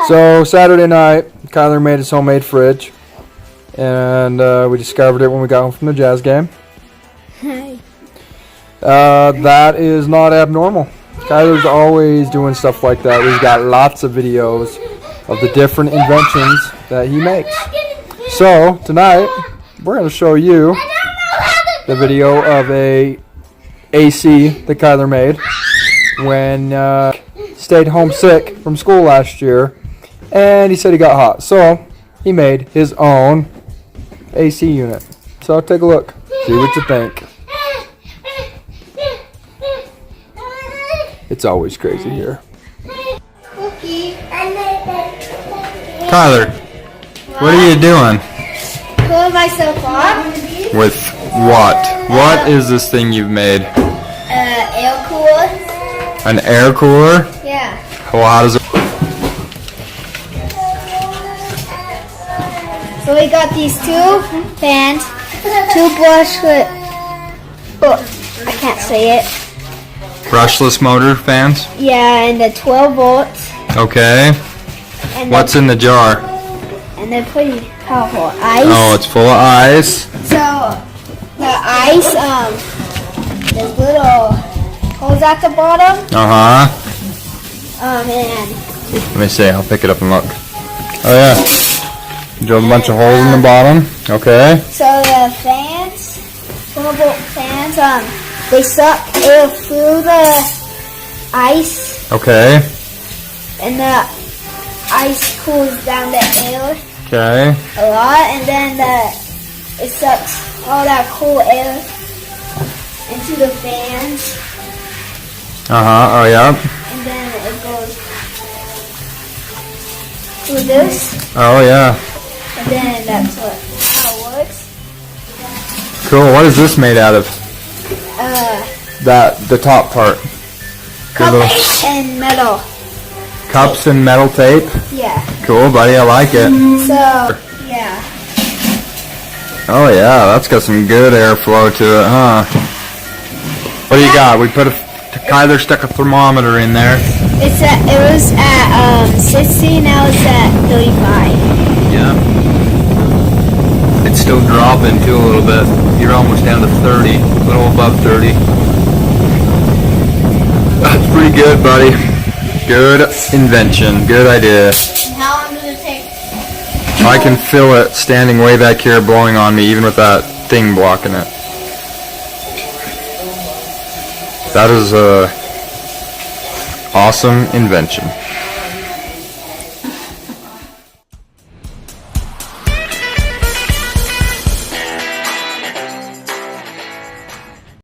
So Saturday night, Kyler made his homemade fridge, and we discovered it when we got home from the Jazz game. Hi. That is not abnormal. Kyler's always doing stuff like that. We've got lots of videos of the different inventions that he makes. So tonight, we're going to show you the video of a AC that Kyler made when stayed home sick from school last year, and he said he got hot. So he made his own AC unit. So take a look, see what you think. It's always crazy here. Kyler, what are you doing? Pull myself up. With what? What is this thing you've made? Air cooler. An air cooler? Yeah. Well, how does it? So we got these two fans, two brushless. Oh, I can't say it. Brushless motor fans? Yeah, and the 12 volts. Okay. And What's in the jar? And they're pretty powerful. Ice. Oh, it's full of ice. So the ice, there's little holes at the bottom. Uh-huh. And Let me see. I'll pick it up and look. Oh, yeah. Drilled a bunch of holes in the bottom. Okay. so the fans, 12 volt fans, they suck air through the ice, Okay. and the ice cools down the air Okay. a lot, and then it sucks all that cool air into the fans, Uh-huh. Oh, yeah. and then it goes through this, Oh, yeah. and then that's how it works. Cool. What is this made out of? The top part. Good little Cups and metal. cups and metal tape. Yeah. Cool, buddy. I like it. So, yeah. Oh yeah, that's got some good airflow to it, huh? What do you got? We put Kyler stuck a thermometer in there. It was at 60, now it's at 35. Yeah. It's still dropping too a little bit. You're almost down to 30, a little above 30. That's pretty good, buddy. Good invention, good idea. How long does it take? I can feel it standing way back here blowing on me, even with that thing blocking it. That is a awesome invention.